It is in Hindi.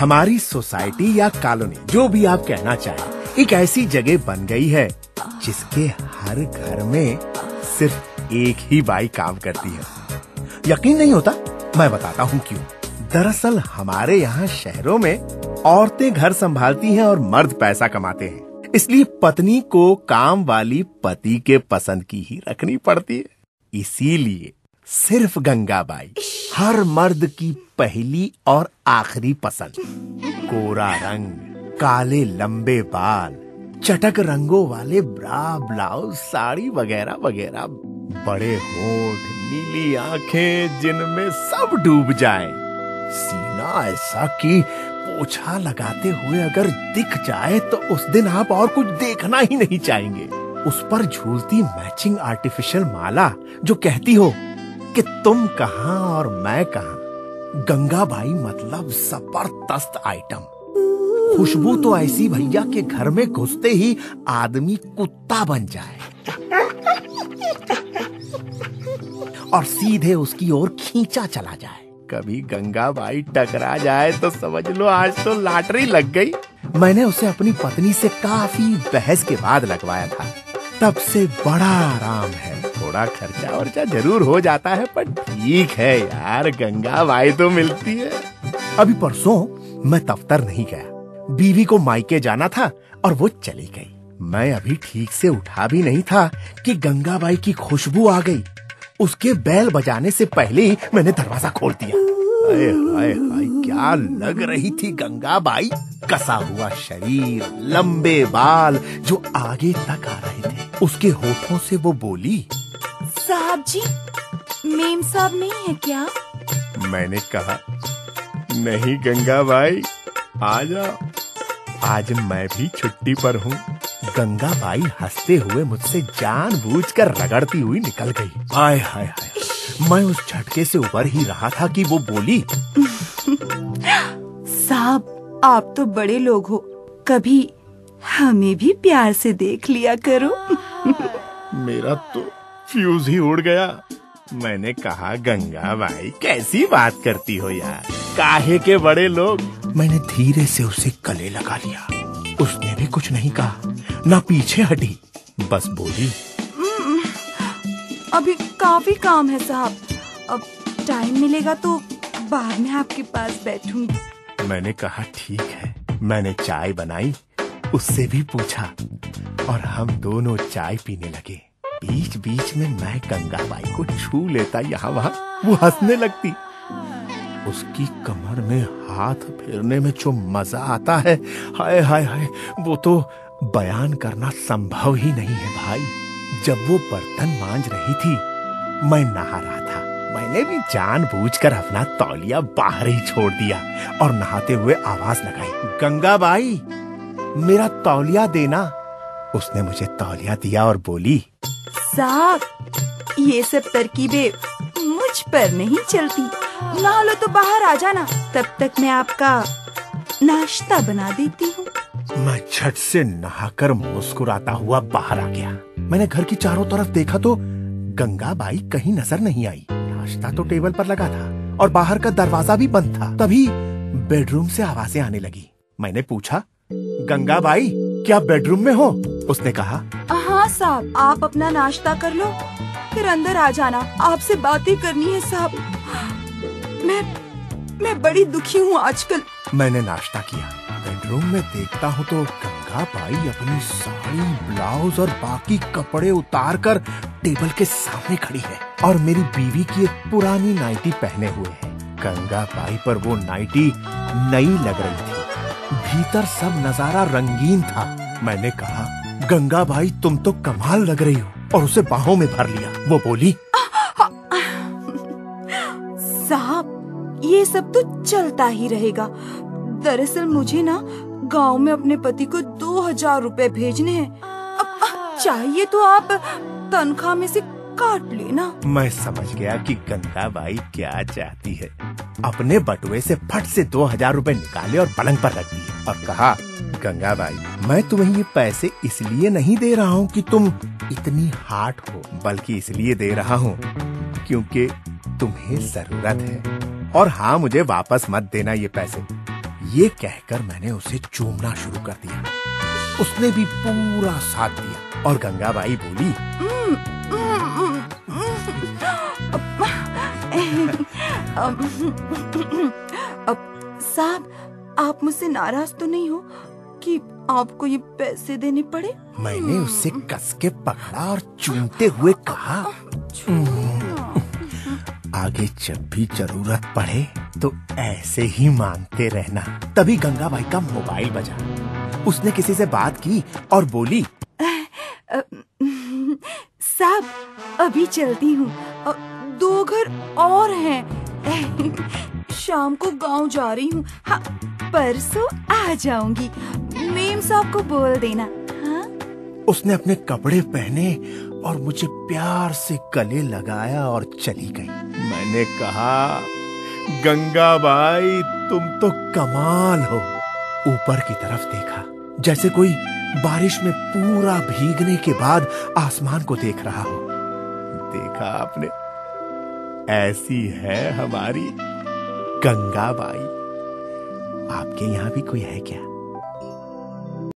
हमारी सोसाइटी या कॉलोनी, जो भी आप कहना चाहें, एक ऐसी जगह बन गई है जिसके हर घर में सिर्फ एक ही बाई काम करती है। यकीन नहीं होता? मैं बताता हूँ क्यों। दरअसल हमारे यहाँ शहरों में औरतें घर संभालती हैं और मर्द पैसा कमाते हैं, इसलिए पत्नी को काम वाली पति के पसंद की ही रखनी पड़ती है। इसीलिए सिर्फ गंगाबाई हर मर्द की पहली और आखिरी पसंद। कोरा रंग, काले लंबे बाल, चटक रंगों वाले ब्रा, ब्लाउज, साड़ी वगैरह वगैरह, बड़े होठ, नीली आंखें जिनमें सब डूब जाए, सीना ऐसा कि पोछा लगाते हुए अगर दिख जाए तो उस दिन आप और कुछ देखना ही नहीं चाहेंगे। उस पर झूलती मैचिंग आर्टिफिशियल माला जो कहती हो कि तुम कहां और मैं कहां। गंगाबाई मतलब जबरदस्त आइटम। खुशबू तो ऐसी भैया के घर में घुसते ही आदमी कुत्ता बन जाए और सीधे उसकी ओर खींचा चला जाए। कभी गंगाबाई टकरा जाए तो समझ लो आज तो लॉटरी लग गई। मैंने उसे अपनी पत्नी से काफी बहस के बाद लगवाया था। तब से बड़ा आराम है। थोड़ा खर्चा वर्चा जरूर हो जाता है, पर ठीक है यार, गंगाबाई तो मिलती है। अभी परसों मैं दफ्तर नहीं गया, बीवी को मायके जाना था और वो चली गई। मैं अभी ठीक से उठा भी नहीं था कि गंगाबाई की खुशबू आ गई। उसके बैल बजाने से पहले ही मैंने दरवाजा खोल दिया। हाय हाय हाय, क्या लग रही थी गंगाबाई। कसा हुआ शरीर, लंबे बाल जो आगे तक आ रहे थे। उसके होठों से वो बोली, साहब जी, मेम साहब नहीं है क्या? मैंने कहा, नहीं गंगाबाई, आ जाओ, आज मैं भी छुट्टी पर हूँ। गंगाबाई हंसते हुए मुझसे जानबूझकर रगड़ती हुई निकल गई। हाय हाय हाय, मैं उस झटके से उबर ही रहा था कि वो बोली, साहब आप तो बड़े लोग हो, कभी हमें भी प्यार से देख लिया करो। मेरा तो फ्यूज ही उड़ गया। मैंने कहा, गंगाबाई कैसी बात करती हो यार, काहे के बड़े लोग। मैंने धीरे से उसे गले लगा लिया। उसने भी कुछ नहीं कहा, ना पीछे हटी, बस बोली, अभी काफी काम है साहब, अब टाइम मिलेगा तो बाद में आपके पास बैठूंगी। मैंने कहा ठीक है। मैंने चाय बनाई, उससे भी पूछा और हम दोनों चाय पीने लगे। बीच बीच में मैं गंगाबाई को छू लेता यहाँ वहाँ, वो हंसने लगती। उसकी कमर में हाथ फेरने में जो मजा आता है, हाय हाय हाय, वो तो बयान करना संभव ही नहीं है भाई। जब वो बर्तन मांज रही थी, मैं नहा रहा था। मैंने भी जानबूझकर अपना तौलिया बाहर ही छोड़ दिया और नहाते हुए आवाज लगाई, गंगाबाई मेरा तौलिया देना। उसने मुझे तौलिया दिया और बोली, साहब ये सब तरकीबें मुझ पर नहीं चलती, नहा लो तो बाहर आ जाना, तब तक मैं आपका नाश्ता बना देती हूँ। मैं झट से नहाकर मुस्कुराता हुआ बाहर आ गया। मैंने घर की चारों तरफ देखा तो गंगाबाई कहीं नजर नहीं आई। नाश्ता तो टेबल पर लगा था और बाहर का दरवाजा भी बंद था। तभी बेडरूम से आवाजें आने लगी। मैंने पूछा, गंगाबाई क्या बेडरूम में हो? उसने कहा, हाँ साहब, आप अपना नाश्ता कर लो, फिर अंदर आ जाना, आपसे बातें करनी है साहब। मैं बड़ी दुखी हूँ आजकल। मैंने नाश्ता किया। बेडरूम में देखता हूँ तो गंगाबाई अपनी साड़ी, ब्लाउज और बाकी कपड़े उतार कर टेबल के सामने खड़ी है और मेरी बीवी की एक पुरानी नाइटी पहने हुए है। गंगाबाई पर वो नाइटी नई लग रही थी, भीतर सब नजारा रंगीन था। मैंने कहा, गंगाबाई तुम तो कमाल लग रही हो, और उसे बाहों में भर लिया। वो बोली, साहब ये सब तो चलता ही रहेगा। दरअसल मुझे ना गांव में अपने पति को 2000 रुपए भेजने हैं। अब चाहिए तो आप तनख्वाह में से काट लेना। मैं समझ गया कि गंगाबाई क्या चाहती है। अपने बटुए से फट से 2000 रुपए निकाले और पलंग पर रख दिए और कहा, गंगाबाई मैं तुम्हें ये पैसे इसलिए नहीं दे रहा हूँ कि तुम इतनी हाट हो, बल्कि इसलिए दे रहा हूँ क्योंकि तुम्हें जरूरत है। और हाँ, मुझे वापस मत देना ये पैसे, ये कहकर मैंने उसे चूमना शुरू कर दिया। उसने भी पूरा साथ दिया और गंगाबाई बोली, साहब, आप मुझसे नाराज तो नहीं हो कि आपको ये पैसे देने पड़े? मैंने उसे कस के पकड़ा और चूमते हुए कहा, आगे जब भी जरूरत पड़े तो ऐसे ही मांगते रहना। तभी गंगाबाई का मोबाइल बजा। उसने किसी से बात की और बोली, साहब, अभी चलती हूँ, 2 घर और हैं। शाम को गांव जा रही हूँ। हाँ, परसों आ जाऊंगी। मेम साहब को बोल देना। हाँ? उसने अपने कपड़े पहने और मुझे प्यार से गले लगाया और चली गई। मैंने कहा, गंगाबाई तुम तो कमाल हो। ऊपर की तरफ देखा, जैसे कोई बारिश में पूरा भीगने के बाद आसमान को देख रहा हो। देखा आपने, ऐसी है हमारी गंगाबाई। आपके यहाँ भी कोई है क्या?